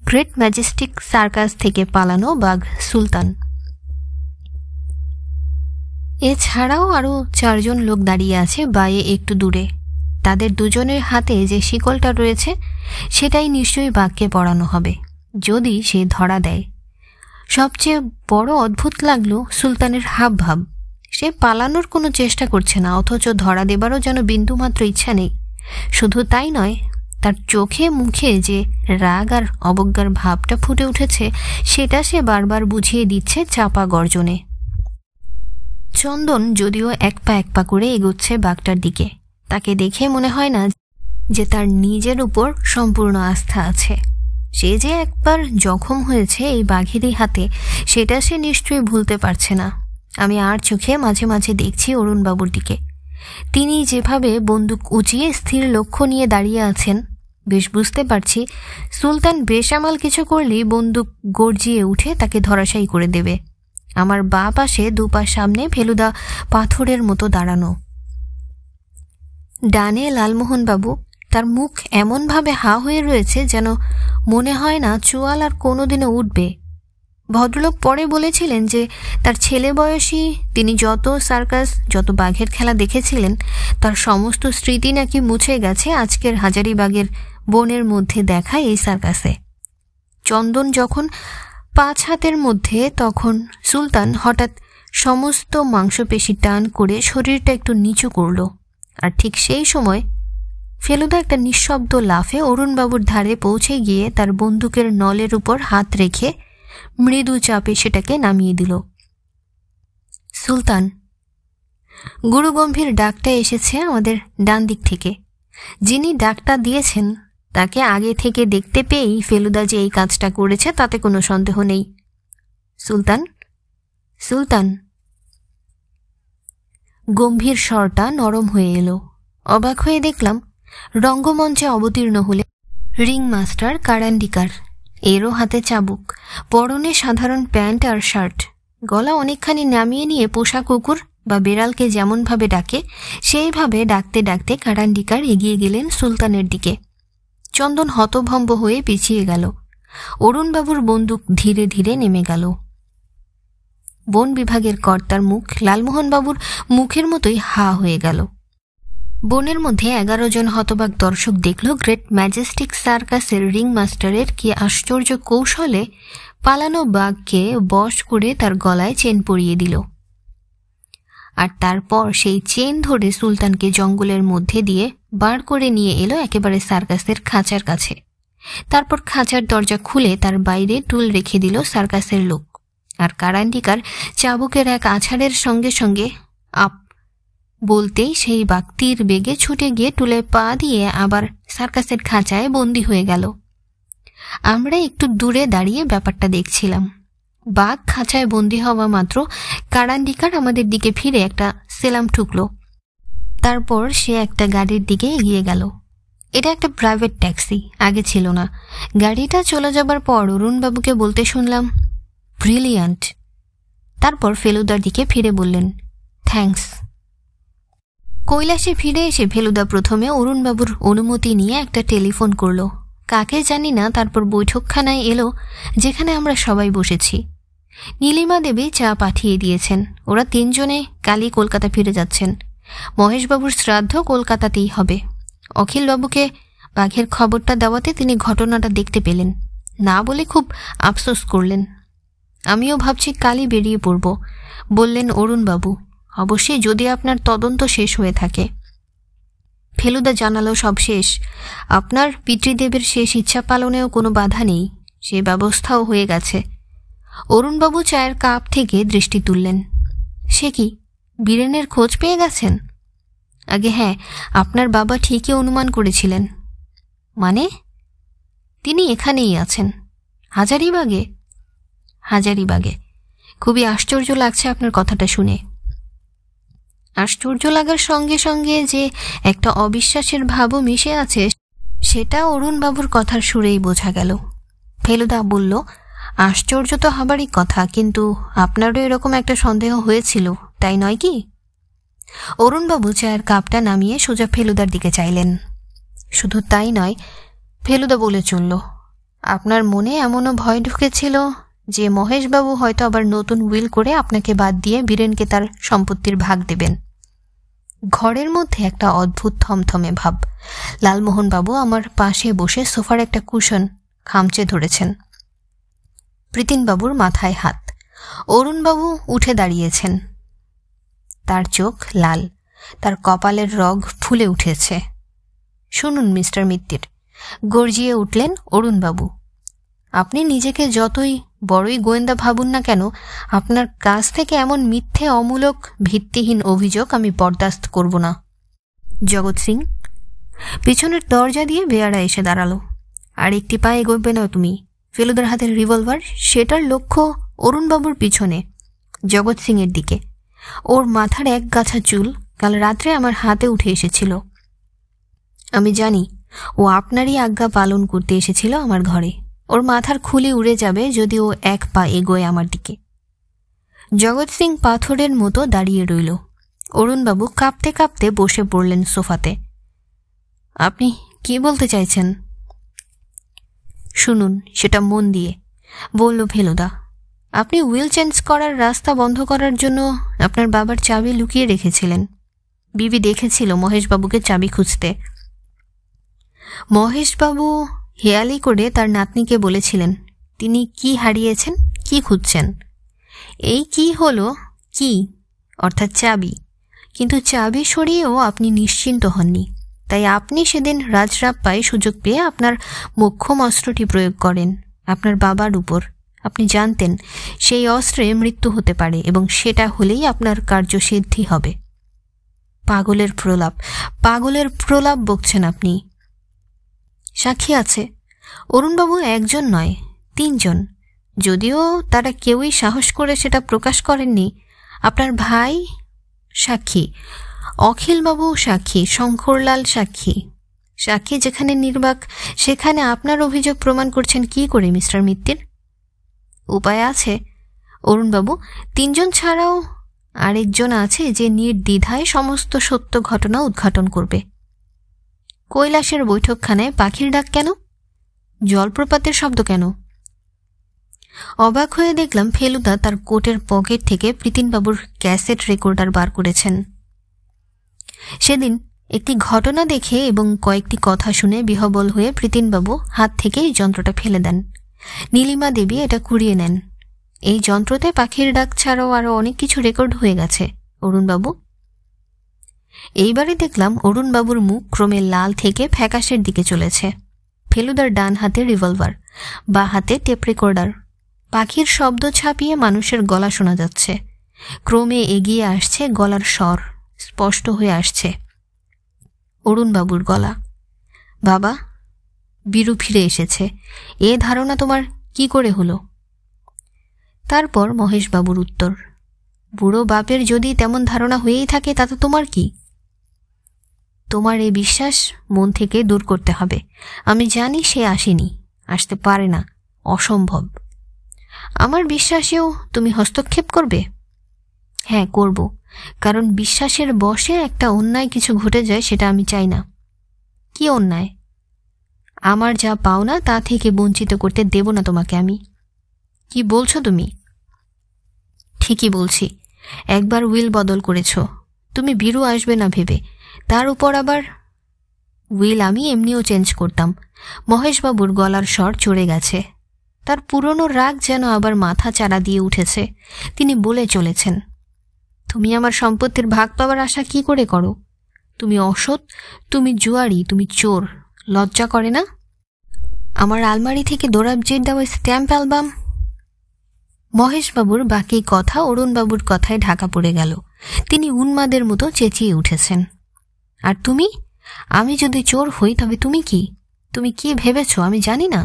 গ্রেট ম্যাজেস্টিক সার্কাস থেকে পালানো বাঘ সুলতান। এছাড়াও আরও 4 জন লোক দাঁড়িয়ে আছে বাইরে একটু দূরে। তাদের 2 জনের হাতে যে শিকলটা রয়েছে সেটাই নিশ্চয়ই বাঘকে পরানো হবে, যদি সে ধরা দেয়। সবচেয়ে বড় অদ্ভুত লাগলো সুলতানের হাবভাব। সে পালানোর কোনো চেষ্টা করছে না, অথচ ধরা দেবারও যেন বিন্দুমাত্র ইচ্ছা নেই। শুধু তাই নয়, তার চোখে মুখে যে রাগ আর অবজ্ঞার ভাবটা ফুটে উঠেছে সেটা সে বারবার বুঝিয়ে দিচ্ছে চাপা গর্জনে। চন্দন যদিও এক পা করে এগোচ্ছে বাঘটার দিকে। তাকে দেখে মনে হয় না যে তার নিজের উপর সম্পূর্ণ আস্থা আছে। সে যে একবার জখম হয়েছে এই বাঘেরই হাতে, সেটা সে নিশ্চয়ই ভুলতে পারছে না। আমি আর চোখে মাঝে মাঝে দেখছি অরুণবাবুর দিকে। তিনি যেভাবে বন্দুক উঁচিয়ে স্থির লক্ষ্য নিয়ে দাঁড়িয়ে আছেন, বেশ বুঝতে পারছি সুলতান বেসামাল কিছু করলেই বন্দুক গর্জিয়ে উঠে তাকে ধরাশায়ী করে দেবে। আমার বাঁ পাশে 2 পা সামনে ফেলুদা পাথরের মতো দাঁড়ানো। ডানে লালমোহনবাবু, তার মুখ এমনভাবে হা হয়ে রয়েছে যেন মনে হয় না চোয়াল আর কোনোদিনও উঠবে। ভদ্রলোক পরে বলেছিলেন যে তার ছেলে বয়সী তিনি যত সার্কাস, যত বাঘের খেলা দেখেছিলেন তার সমস্ত স্মৃতি নাকি মুছে গেছে আজকের হাজারিবাগের বনের মধ্যে দেখা এই সার্কাসে। চন্দন যখন 5 হাতের মধ্যে, তখন সুলতান হঠাৎ সমস্ত মাংসপেশি টান করে শরীরটা একটু নিচু করল। আর ঠিক সেই সময় ফেলুদা একটা নিঃশব্দ লাফে অরুণবাবুর ধারে পৌঁছে গিয়ে তার বন্দুকের নলের উপর হাত রেখে মৃদু চাপে সেটাকে নামিয়ে দিল। সুলতান। গুরুগম্ভীর ডাকটা এসেছে আমাদের ডান দিক থেকে। যিনি ডাকটা দিয়েছেন তাকে আগে থেকে দেখতে পেয়েই ফেলুদা যে এই কাজটা করেছে তাতে কোনো সন্দেহ নেই। সুলতান, সুলতান। গম্ভীর স্বরটা নরম হয়ে এলো। অবাক হয়ে দেখলাম রঙ্গমঞ্চে অবতীর্ণ হলে রিং মাস্টার কারান্ডিকার। এরও হাতে চাবুক, পরনে সাধারণ প্যান্ট আর শার্ট, গলা অনেকখানি নামিয়ে নিয়ে পোষা কুকুর বা বেড়ালকে যেমনভাবে ডাকে সেইভাবে ডাকতে ডাকতে কারান্ডিকার এগিয়ে গেলেন সুলতানের দিকে। চন্দন হতভম্ব হয়ে পিছিয়ে গেল। অরুণবাবুর বন্দুক ধীরে ধীরে নেমে গেল। বন বিভাগের কর্তার মুখ লালমোহনবাবুর মুখের মতোই হা হয়ে গেল। বনের মধ্যে 11 জন হতবাক দর্শক দেখল গ্রেট ম্যাজেস্টিক সার্কাসের রিং মাস্টারের কি আশ্চর্য কৌশলে পালানো বাঘকে বশ করে তার গলায় চেন পরিয়ে দিল, আর তারপর সেই চেন ধরে সুলতানকে জঙ্গলের মধ্যে দিয়ে বার করে নিয়ে এলো একেবারে সার্কাসের খাঁচার কাছে। তারপর খাঁচার দরজা খুলে তার বাইরে টুল রেখে দিল সার্কাসের লোক, আর কারান্ডিকার চাবুকের এক আছাড়ের সঙ্গে সঙ্গে আপ বলতেই সেই বাঘ তীর বেগে ছুটে গিয়ে টুলে পা দিয়ে আবার সার্কাসের খাঁচায় বন্দী হয়ে গেল। আমরা একটু দূরে দাঁড়িয়ে ব্যাপারটা দেখছিলাম। বাঘ খাঁচায় বন্দী হওয়া মাত্র কারান্ডিকার আমাদের দিকে ফিরে একটা সেলাম ঠুকলো। তারপর সে একটা গাড়ির দিকে এগিয়ে গেল। এটা একটা প্রাইভেট ট্যাক্সি, আগে ছিল না। গাড়িটা চলে যাবার পর অরুণবাবুকে বলতে শুনলাম, ব্রিলিয়ান্ট। তারপর ফেলুদার দিকে ফিরে বললেন, থ্যাঙ্কস। কৈলাসে ফিরে এসে ফেলুদা প্রথমে অরুণবাবুর অনুমতি নিয়ে একটা টেলিফোন করলো, কাকে জানি না। তারপর বৈঠকখানায় এলো যেখানে আমরা সবাই বসেছি। নীলিমা দেবী চা পাঠিয়ে দিয়েছেন। ওরা তিনজনে কালই কলকাতা ফিরে যাচ্ছেন। মহেশবাবুর শ্রাদ্ধ কলকাতাতেই হবে। অখিলবাবুকে বাঘের খবরটা দেওয়াতে তিনি ঘটনাটা দেখতে পেলেন, না বলে খুব আফসোস করলেন। আমিও ভাবছি কালই বেরিয়ে পড়ব, বললেন অরুণবাবু। অবশ্যই যদি আপনার তদন্ত শেষ হয়ে থাকে। ফেলুদা জানালো সব শেষ। আপনার পিতৃদেবের শেষ ইচ্ছা পালনেও কোনো বাধা নেই, সে ব্যবস্থাও হয়ে গেছে। অরুণবাবু চায়ের কাপ থেকে দৃষ্টি তুললেন। সে কি, বীরেনের খোঁজ পেয়ে গেছেন? আগে হ্যাঁ, আপনার বাবা ঠিকই অনুমান করেছিলেন। মানে? তিনি এখানেই আছেন, হাজারিবাগে। হাজারিবাগে। খুবই আশ্চর্য লাগছে আপনার কথাটা শুনে। আশ্চর্য লাগার সঙ্গে সঙ্গে যে একটা অবিশ্বাসের ভাবও মিশে আছে সেটা অরুণবাবুর কথার সুরেই বোঝা গেল। ফেলুদা বলল, আশ্চর্য তো হবারই কথা, কিন্তু আপনারও এরকম একটা সন্দেহ হয়েছিল, তাই নয় কি? অরুণবাবু চায়ের কাপটা নামিয়ে সোজা ফেলুদার দিকে চাইলেন। শুধু তাই নয়, ফেলুদা বলে চলল, আপনার মনে এমনও ভয় ঢুকেছিল যে মহেশবাবু হয়তো আবার নতুন উইল করে আপনাকে বাদ দিয়ে বীরেনকে তার সম্পত্তির ভাগ দেবেন। ঘরের মধ্যে একটা অদ্ভুত থমথমে ভাব। লালমোহনবাবু আমার পাশে বসে সোফার একটা কুশন খামচে ধরেছেন। প্রীতিনবাবুর মাথায় হাত। অরুণবাবু উঠে দাঁড়িয়েছেন। তার চোখ লাল, তার কপালের রগ ফুলে উঠেছে। শুনুন মিস্টার মিত্তির, গর্জিয়ে উঠলেন অরুণবাবু, আপনি নিজেকে যতই বড়ই গোয়েন্দা ভাবুন না কেন, আপনার কাছ থেকে এমন মিথ্যে অমূলক ভিত্তিহীন অভিযোগ আমি বরদাস্ত করব না। জগৎ সিং পিছনের দরজা দিয়ে বেয়ারা এসে দাঁড়ালো। আর একটি পা এগোবে না তুমি। ফেলুদার হাতের রিভলভার, সেটার লক্ষ্য অরুণবাবুর পিছনে, জগৎ সিংয়ের দিকে। ওর মাথার এক গাছা চুল কাল রাত্রে আমার হাতে উঠে এসেছিল। আমি জানি ও আপনারই আজ্ঞা পালন করতে এসেছিল আমার ঘরে। ওর মাথার খুলি উড়ে যাবে যদি ও এক পা এগোয় আমার দিকে। জগৎ সিং পাথরের মতো দাঁড়িয়ে রইল। অরুণবাবু কাঁপতে কাঁপতে বসে পড়লেন সোফাতে। আপনি কি বলতে চাইছেন? শুনুন সেটা মন দিয়ে, বলল ফেলুদা। আপনি উইল চেঞ্জ করার রাস্তা বন্ধ করার জন্য আপনার বাবার চাবি লুকিয়ে রেখেছিলেন। বিবি দেখেছিল মহেশবাবুকে চাবি খুঁজতে। মহেশবাবু হেয়ালি করে তার নাতনিকে বলেছিলেন তিনি কি হারিয়েছেন, কি খুঁজছেন। এই কি হলো, কি অর্থাৎ চাবি। কিন্তু চাবি সরিয়েও আপনি নিশ্চিন্ত হননি। তাই আপনি সেদিন রাজরাপ্পায় সুযোগ পেয়ে আপনার মোক্ষম অস্ত্রটি প্রয়োগ করেন আপনার বাবার উপর। আপনি জানতেন সেই অস্ত্রে মৃত্যু হতে পারে এবং সেটা হলেই আপনার কার্যসিদ্ধি হবে। পাগলের প্রলাপ, পাগলের প্রলাপ বকছেন আপনি। সাক্ষী আছে। অরুণবাবু একজন নয়, তিনজন। যদিও তারা কেউই সাহস করে সেটা প্রকাশ করেননি। আপনার ভাই সাক্ষী, অখিলবাবু সাক্ষী, শঙ্করলাল সাক্ষী। সাক্ষী যেখানে নির্বাক সেখানে আপনার অভিযোগ প্রমাণ করছেন কি করে মিস্টার মিত্তির? উপায় আছে অরুণবাবু। তিনজন ছাড়াও আরেকজন আছে যে নির্দ্বিধায় সমস্ত সত্য ঘটনা উদ্ঘাটন করবে। কৈলাসের বৈঠকখানায় পাখির ডাক কেন? জলপ্রপাতের শব্দ কেন? অবাক হয়ে দেখলাম ফেলুদা তার কোটের পকেট থেকে প্রীতিনবাবুর ক্যাসেট রেকর্ডার বার করেছেন। সেদিন একটি ঘটনা দেখে এবং কয়েকটি কথা শুনে বিহবল হয়ে প্রীতিনবাবু হাত থেকে এই যন্ত্রটা ফেলে দেন। নীলিমা দেবী এটা কুড়িয়ে নেন। এই যন্ত্রতে পাখির ডাক ছাড়াও আরও অনেক কিছু রেকর্ড হয়ে গেছে অরুণবাবু। এইবারে দেখলাম অরুণবাবুর মুখ ক্রমে লাল থেকে ফ্যাকাশের দিকে চলেছে। ফেলুদার ডান হাতে রিভলভার, বা হাতে টেপ রেকর্ডার। পাখির শব্দ ছাপিয়ে মানুষের গলা শোনা যাচ্ছে। ক্রমে এগিয়ে আসছে গলার স্বর, স্পষ্ট হয়ে আসছে অরুণবাবুর গলা। বাবা, বীরু ফিরে এসেছে, এ ধারণা তোমার কি করে হলো? তারপর মহেশবাবুর উত্তর, বুড়ো বাপের যদি তেমন ধারণা হয়েই থাকে তাতে তোমার কি? তোমার এই বিশ্বাস মন থেকে দূর করতে হবে। আমি জানি সে আসেনি, আসতে পারে না, অসম্ভব। আমার বিশ্বাসেও তুমি হস্তক্ষেপ করবে? হ্যাঁ, করব, কারণ বিশ্বাসের বশে একটা অন্যায় কিছু ঘটে যায়, সেটা আমি চাই না। কি অন্যায়? আমার যা পাওনা তা থেকে বঞ্চিত করতে দেব না তোমাকে আমি। কি বলছো তুমি? ঠিকই বলছি। একবার উইল বদল করেছ তুমি বীরু আসবে না ভেবে, তার উপর আবার উইল আমি এমনিও চেঞ্জ করতাম। মহেশবাবুর গলার স্বর চড়ে গেছে। তার পুরনো রাগ যেন আবার মাথা চাড়া দিয়ে উঠেছে। তিনি বলে চলেছেন, তুমি আমার সম্পত্তির ভাগ পাওয়ার আশা কি করে করো? তুমি অসৎ, তুমি জুয়ারি, তুমি চোর। লজ্জা করে না? আমার আলমারি থেকে দোরাবজির দেওয়া স্ট্যাম্প অ্যালবাম। মহেশবাবুর বাকি কথা অরুণবাবুর কথায় ঢাকা পড়ে গেল। তিনি উন্মাদের মতো চেঁচিয়ে উঠেছেন, আর তুমি? আমি যদি চোর হই তবে তুমি কি? তুমি কি ভেবেছ আমি জানি না?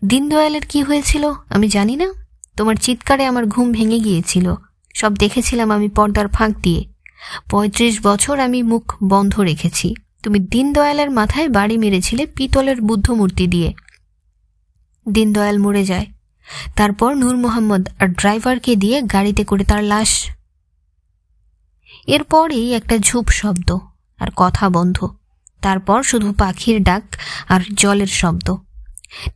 দীনদয়ালের কি হয়েছিল আমি জানি না? তোমার চিৎকারে আমার ঘুম ভেঙে গিয়েছিল। সব দেখেছিলাম আমি পর্দার ফাঁক দিয়ে। 35 বছর আমি মুখ বন্ধ রেখেছি। তুমি দীনদয়ালের মাথায় বাড়ি মেরেছিলে পিতলের বুদ্ধমূর্তি দিয়ে। দীনদয়াল মরে যায়, তারপর নূর মোহাম্মদ আর ড্রাইভারকে দিয়ে গাড়িতে করে তার লাশ। এরপরেই একটা ঝুপ শব্দ, আর কথা বন্ধ। তারপর শুধু পাখির ডাক আর জলের শব্দ।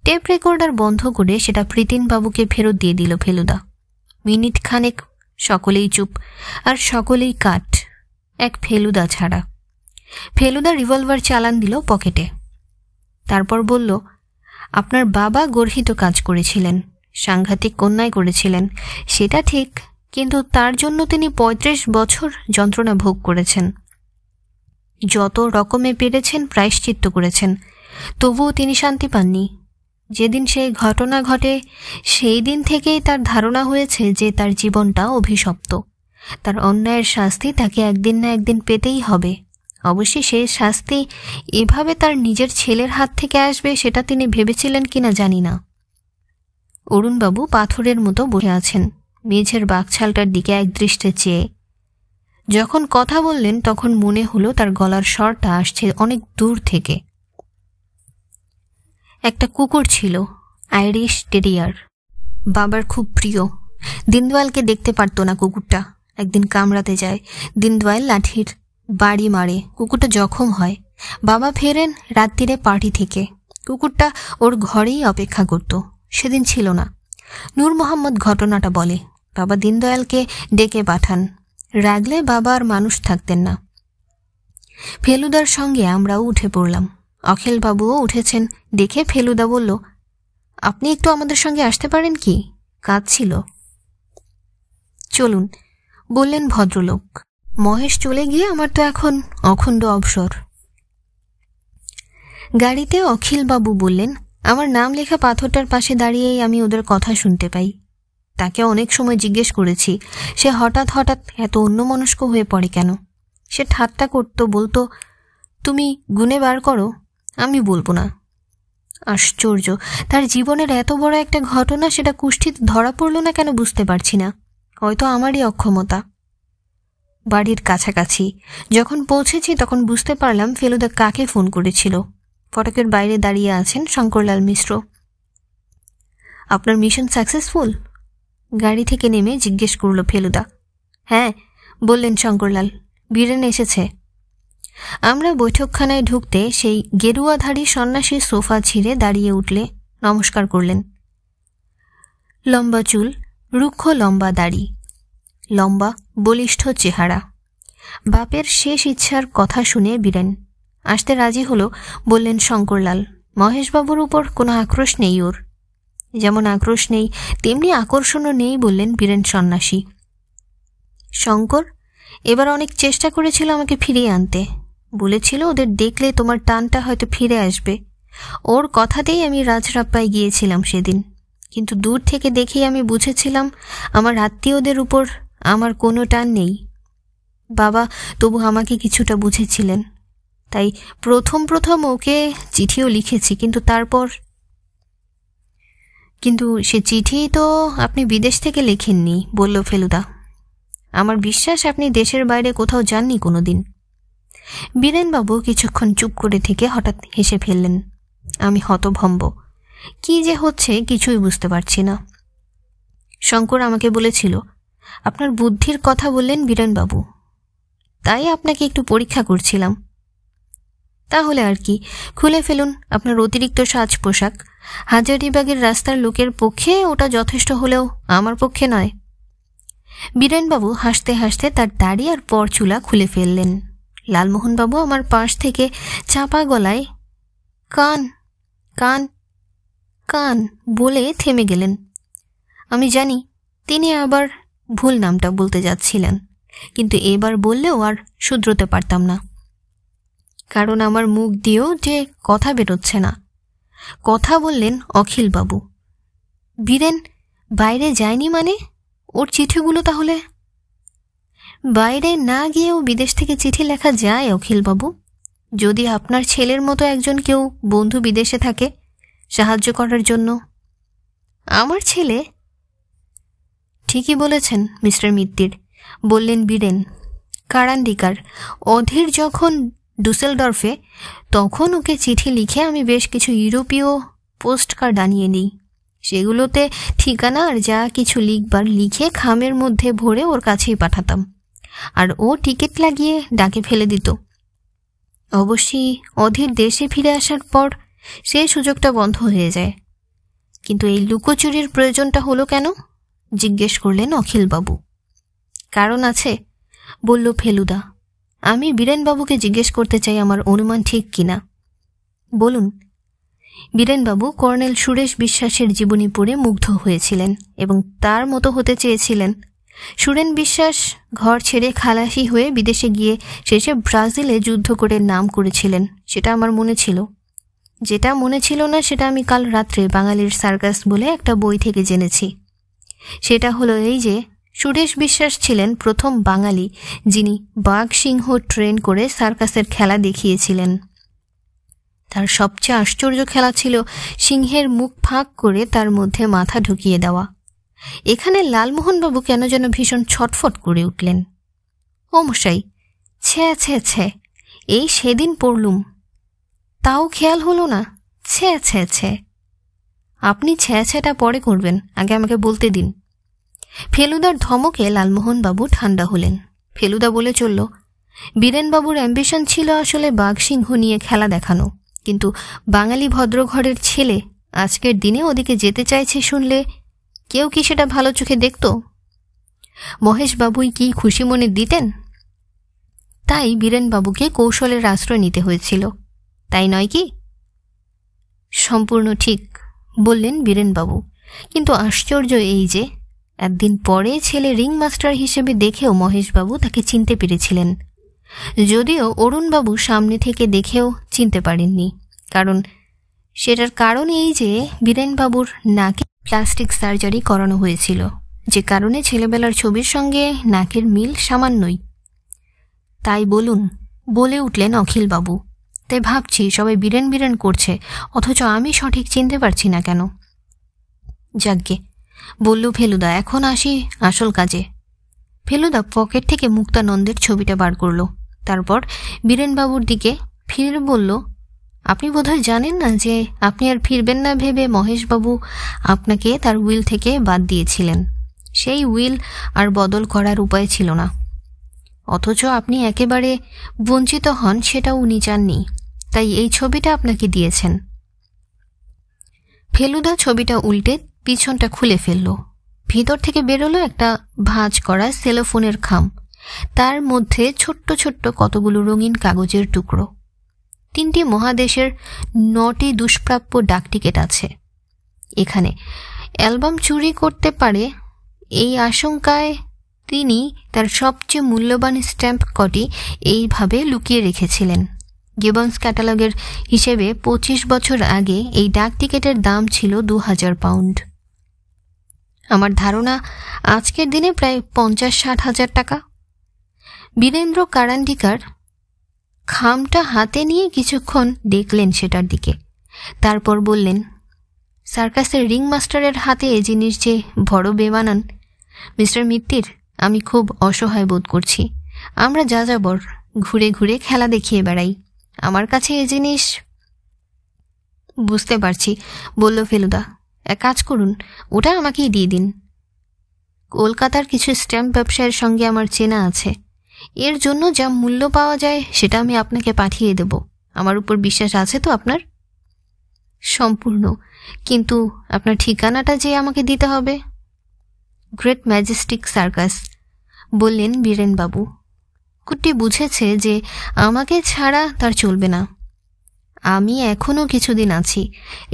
টেপ রেকর্ডার বন্ধ করে সেটা প্রীতিনবাবুকে ফেরত দিয়ে দিল ফেলুদা। মিনিট খানেক সকলেই চুপ, আর সকলেই কাঠ, এক ফেলুদা ছাড়া। ফেলুদা রিভলভার চালান দিল পকেটে। তারপর বলল, আপনার বাবা গর্হিত কাজ করেছিলেন, সাংঘাতিক অন্যায় করেছিলেন, সেটা ঠিক, কিন্তু তার জন্য তিনি 35 বছর যন্ত্রণা ভোগ করেছেন। যত রকমে পেরেছেন প্রায়শ্চিত্ত করেছেন, তবুও তিনি শান্তি পাননি। যেদিন সেই ঘটনা ঘটে সেই দিন থেকেই তার ধারণা হয়েছে যে তার জীবনটা অভিশপ্ত। তার অন্যায়ের শাস্তি তাকে একদিন না একদিন পেতেই হবে। অবশ্যই সেই শাস্তি এভাবে তার নিজের ছেলের হাত থেকে আসবে সেটা তিনি ভেবেছিলেন কিনা জানি না। অরুণবাবু পাথরের মতো বসে আছেন, মেঝের বাঘছালটার দিকে একদৃষ্টে চেয়ে। যখন কথা বললেন তখন মনে হলো তার গলার স্বরটা আসছে অনেক দূর থেকে। একটা কুকুর ছিল, আইরিশ টেরিয়ার, বাবার খুব প্রিয়। দীনদয়ালকে দেখতে পারত না কুকুরটা। একদিন কামড়াতে যায়, দীনদয়াল লাঠির বাড়ি মারে, কুকুরটা জখম হয়। বাবা ফেরেন রাত্রিরে পার্টি থেকে, কুকুরটা ওর ঘরেই অপেক্ষা করত। সেদিন ছিল না। নূর মোহাম্মদ ঘটনাটা বলে। বাবা দীনদয়ালকে ডেকে পাঠান। রাগলে বাবা আর মানুষ থাকতেন না। ফেলুদার সঙ্গে আমরাও উঠে পড়লাম। অখিলবাবুও উঠেছেন দেখে ফেলুদা বলল, আপনি একটু আমাদের সঙ্গে আসতে পারেন কি? কাজ ছিল। চলুন, বললেন ভদ্রলোক। মহেশ চলে গিয়ে আমার তো এখন অখণ্ড অবসর। গাড়িতে অখিলবাবু বললেন, আমার নাম লেখা পাথরটার পাশে দাঁড়িয়েই আমি ওদের কথা শুনতে পাই। তাকে অনেক সময় জিজ্ঞেস করেছি সে হঠাৎ হঠাৎ এত অন্যমনস্ক হয়ে পড়ে কেন। সে ঠাট্টা করত, বলতো, তুমি গুনে বার করো। আমি বলবো না। আশ্চর্য, তার জীবনের এত বড় একটা ঘটনা, সেটা কুষ্ঠিতে ধরা পড়ল না কেন বুঝতে পারছি না। হয়তো আমারই অক্ষমতা। বাড়ির কাছাকাছি যখন পৌঁছেছি তখন বুঝতে পারলাম ফেলুদা কাকে ফোন করেছিল। ফটকের বাইরে দাঁড়িয়ে আছেন শঙ্করলাল মিশ্র। আপনার মিশন সাকসেসফুল? গাড়ি থেকে নেমে জিজ্ঞেস করল ফেলুদা। হ্যাঁ, বললেন শঙ্করলাল, বীরেন এসেছে। আমরা বৈঠকখানায় ঢুকতে সেই গেরুয়াধারী সন্ন্যাসীর সোফা ছিঁড়ে দাঁড়িয়ে উঠলে নমস্কার করলেন। লম্বা চুল, রুক্ষ লম্বা দাড়ি, লম্বা বলিষ্ঠ চেহারা। বাপের শেষ ইচ্ছার কথা শুনে বীরেন আসতে রাজি হলো, বললেন শঙ্করলাল। মহেশবাবুর উপর কোনো আক্রোশ নেই ওর। যেমন আক্রোশ নেই তেমনি আকর্ষণও নেই বললেন বীরেন সন্ন্যাসী। শঙ্কর এবার অনেক চেষ্টা করেছিল আমাকে ফিরিয়ে আনতে, বলেছিল ওদের দেখলে তোমার টানটা হয়তো ফিরে আসবে। ওর কথাতেই আমি রাজরাপ্পায় গিয়েছিলাম সেদিন, কিন্তু দূর থেকে দেখেই আমি বুঝেছিলাম আমার আত্মীয়দের উপর আমার কোনো টান নেই। বাবা তবু আমাকে কিছুটা বুঝেছিলেন, তাই প্রথম ওকে চিঠিও লিখেছি, কিন্তু সে চিঠি তো আপনি বিদেশ থেকে লেখেননি, বলল ফেলুদা। আমার বিশ্বাস আপনি দেশের বাইরে কোথাও যাননি কোনো দিন। বীরেনবাবু কিছুক্ষণ চুপ করে থেকে হঠাৎ হেসে ফেললেন। আমি হতভম্ব, কি যে হচ্ছে কিছুই বুঝতে পারছি না। শঙ্কর আমাকে বলেছিল আপনার বুদ্ধির কথা বললেন বীরেনবাবু, তাই আপনাকে একটু পরীক্ষা করছিলাম। তাহলে আর কি, খুলে ফেলুন আপনার অতিরিক্ত সাজ পোশাক। হাজারিবাগের রাস্তার লোকের পক্ষে ওটা যথেষ্ট হলেও আমার পক্ষে নয়। বীরেনবাবু হাসতে হাসতে তার দাড়ি আর পরচুলা খুলে ফেললেন। লালমোহনবাবু আমার পাশ থেকে চাপা গলায় কান কান কান বলে থেমে গেলেন। আমি জানি তিনি আবার ভুল নামটা বলতে যাচ্ছিলেন, কিন্তু এবার বললেও আর শুধরোতে পারতাম না, কারণ আমার মুখ দিয়েও যে কথা বেরোচ্ছে না। কথা বললেন অখিলবাবু। বীরেন বাইরে যায়নি মানে? ওর চিঠিগুলো তাহলে? বাইরে না গিয়েও বিদেশ থেকে চিঠি লেখা যায় অখিলবাবু, যদি আপনার ছেলের মতো একজন কেউ বন্ধু বিদেশে থাকে সাহায্য করার জন্য। আমার ছেলে? ঠিকই বলেছেন মিস্টার মিত্তির, বললেন বীরেন। কারান্ডিকার অধীর যখন ডুসেলডর্ফে, তখন ওকে চিঠি লিখে আমি বেশ কিছু ইউরোপীয় পোস্ট কার্ড আনিয়ে নিই। সেগুলোতে ঠিকানা আর যা কিছু লিখবার লিখে খামের মধ্যে ভরে ওর কাছেই পাঠাতাম, আর ও টিকিট লাগিয়ে ডাকে ফেলে দিত। অবশ্যই অধীর দেশে ফিরে আসার পর সে সুযোগটা বন্ধ হয়ে যায়। কিন্তু এই লুকোচুরির প্রয়োজনটা হলো কেন? জিজ্ঞেস করলেন অখিলবাবু। কারণ আছে, বলল ফেলুদা। আমি বীরেনবাবুকে জিজ্ঞেস করতে চাই আমার অনুমান ঠিক কিনা। বলুন। বীরেনবাবু কর্নেল সুরেশ বিশ্বাসের জীবনী পড়ে মুগ্ধ হয়েছিলেন এবং তার মতো হতে চেয়েছিলেন। সুরেন বিশ্বাস ঘর ছেড়ে খালাসি হয়ে বিদেশে গিয়ে শেষে ব্রাজিলে যুদ্ধ করে নাম করেছিলেন, সেটা আমার মনে ছিল। যেটা মনে ছিল না সেটা আমি কাল রাত্রে বাঙালির সার্কাস বলে একটা বই থেকে জেনেছি। সেটা হলো এই যে সুরেশ বিশ্বাস ছিলেন প্রথম বাঙালি যিনি বাঘ সিংহ ট্রেন করে সার্কাসের খেলা দেখিয়েছিলেন। তার সবচেয়ে আশ্চর্য খেলা ছিল সিংহের মুখ ফাঁক করে তার মধ্যে মাথা ঢুকিয়ে দেওয়া। এখানে লালমোহনবাবু কেন যেন ভীষণ ছটফট করে উঠলেন। ও মশাই, ছ্যা ছ্যা ছ্যা, এই সেদিন পড়লুম, তাও খেয়াল হলো না? ছ্যা ছ্যা ছ্যা। আপনি ছ্যা ছ্যাটা পরে করবেন, আগে আমাকে বলতে দিন। ফেলুদার ধমকে লালমোহনবাবু ঠান্ডা হলেন। ফেলুদা বলে চলল, বীরেনবাবুর অ্যাম্বিশন ছিল আসলে বাঘ সিংহ নিয়ে খেলা দেখানো, কিন্তু বাঙালি ভদ্রঘরের ছেলে আজকের দিনে ওদিকে যেতে চাইছে শুনলে কেউ কি সেটা ভালো চোখে দেখত? মহেশবাবুই কি খুশি মনে দিতেন? তাই বীরেনবাবুকে কৌশলের আশ্রয় নিতে হয়েছিল, তাই নয় কি? সম্পূর্ণ ঠিক, বললেন বীরেনবাবু। কিন্তু আশ্চর্য এই যে একদিন পরে ছেলে রিংমাস্টার হিসেবে দেখেও মহেশবাবু তাকে চিনতে পেরেছিলেন, যদিও অরুণবাবু সামনে থেকে দেখেও চিনতে পারেননি। সেটার কারণ এই যে বীরেনবাবুর নাকে প্লাস্টিক সার্জারি করানো হয়েছিল, যে কারণে ছেলেবেলার ছবির সঙ্গে নাকের মিল সামান্যই। তাই বলুন, বলে উঠলেন অখিলবাবু। তাই ভাবছি সবাই বীরেন বীরেন করছে, অথচ আমি সঠিক চিনতে পারছি না কেন। যাজ্ঞে, বলল ফেলুদা, এখন আসি আসল কাজে। ফেলুদা পকেট থেকে মুক্তানন্দের ছবিটা বার করল, তারপর বীরেনবাবুর দিকে ফিরে বলল, আপনি বোধহয় জানেন না যে আপনি আর ফিরবেন না ভেবে মহেশবাবু আপনাকে তার উইল থেকে বাদ দিয়েছিলেন। সেই উইল আর বদল করার উপায় ছিল না, অথচ আপনি একেবারে বঞ্চিত হন সেটাও উনি চাননি, তাই এই ছবিটা আপনাকে দিয়েছেন। ফেলুদা ছবিটা উল্টে পিছনটা খুলে ফেলল। ভিতর থেকে বেরোলো একটা ভাঁজ করা সেলোফোনের খাম, তার মধ্যে ছোট্ট ছোট্ট কতগুলো রঙিন কাগজের টুকরো। 3টি মহাদেশের 9টি দুষ্প্রাপ্য ডাকটিকেট আছে। এখানে অ্যালবাম চুরি করতে পারে এই আশঙ্কায় তিনি তার সবচেয়ে মূল্যবান স্ট্যাম্প কটি এইভাবে লুকিয়ে রেখেছিলেন। গিবন্স ক্যাটালগের হিসেবে 25 বছর আগে এই ডাক টিকেটের দাম ছিল 2000 পাউন্ড। আমার ধারণা আজকের দিনে প্রায় 50-60 হাজার টাকা। বীরেন্দ্র কারান্ডিকার খামটা হাতে নিয়ে কিছুক্ষণ দেখলেন সেটার দিকে, তারপর বললেন, সার্কাসের রিং মাস্টারের হাতে এ জিনিস যে বড় বেমানান। মিস্টার মিত্তির, আমি খুব অসহায় বোধ করছি। আমরা যাযাবর, ঘুরে ঘুরে খেলা দেখিয়ে বেড়াই। আমার কাছে এ জিনিস। বুঝতে পারছি, বলল ফেলুদা। এক কাজ করুন, ওটা আমাকেই দিয়ে দিন। কলকাতার কিছু স্ট্যাম্প ব্যবসায়ের সঙ্গে আমার চেনা আছে। এর জন্য যা মূল্য পাওয়া যায় সেটা আমি আপনাকে পাঠিয়ে দেব। আমার উপর বিশ্বাস আছে তো আপনার? সম্পূর্ণ, কিন্তু আপনার ঠিকানাটা যে আমাকে দিতে হবে। গ্রেট ম্যাজেস্টিক সার্কাস, বললেন বীরেনবাবু। কুট্টি বুঝেছে যে আমাকে ছাড়া তার চলবে না। আমি এখনও কিছুদিন আছি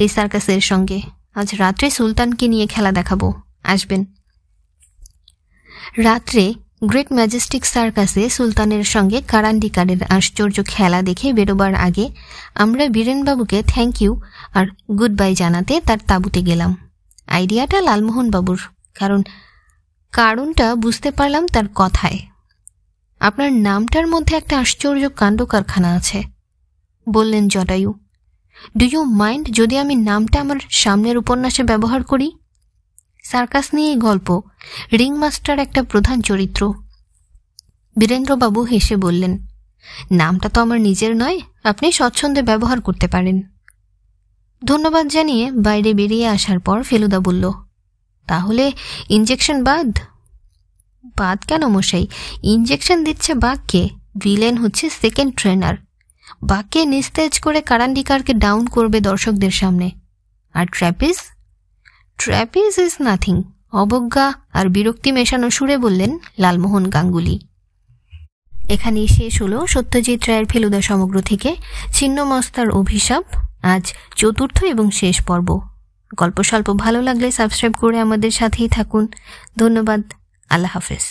এই সার্কাসের সঙ্গে। আজ রাত্রে সুলতানকে নিয়ে খেলা দেখাবো, আসবেন? রাত্রে গ্রেট ম্যাজেস্টিক সার্কাসে সুলতানের সঙ্গে কারান্ডিকারের আশ্চর্য খেলা দেখে বেরোবার আগে আমরা বীরেনবাবুকে থ্যাংক ইউ আর গুড বাই জানাতে তার তাঁবুতে গেলাম। আইডিয়াটা লালমোহনবাবুর, কারণটা বুঝতে পারলাম তার কথায়। আপনার নামটার মধ্যে একটা আশ্চর্য কাণ্ড কারখানা আছে, বললেন জটায়ু। ডু ইউ মাইন্ড যদি আমি নামটা আমার সামনের উপন্যাসে ব্যবহার করি? সার্কাস নিয়ে গল্প, রিংমাস্টার একটা প্রধান চরিত্র। বীরেন্দ্রবাবু হেসে বললেন, নামটা তো আমার নিজের নয়, আপনি স্বচ্ছন্দে ব্যবহার করতে পারেন। ধন্যবাদ জানিয়ে বাইরে বেরিয়ে আসার পর ফেলুদা বলল, তাহলে ইঞ্জেকশন বাদ? বাদ কেন মশাই? ইঞ্জেকশন দিচ্ছে বাঘকে, ভিলেন হচ্ছে সেকেন্ড ট্রেনার। বাঘকে নিস্তেজ করে কারান্ডিকারকে ডাউন করবে দর্শকদের সামনে। আর ট্র্যাপিজ? ট্র্যাপিজ ইজ নাথিং। অবজ্ঞা আর বিরক্তি মেশানো সুরে বললেন লালমোহন গাঙ্গুলি। এখানেই শেষ হলো সত্যজিৎ রায়ের ফেলুদা সমগ্র থেকে ছিন্নমস্তার অভিশাপ, আজ চতুর্থ এবং শেষ পর্ব। গল্প স্বল্প ভালো লাগলে সাবস্ক্রাইব করে আমাদের সাথেই থাকুন। ধন্যবাদ। আল্লাহ হাফেজ।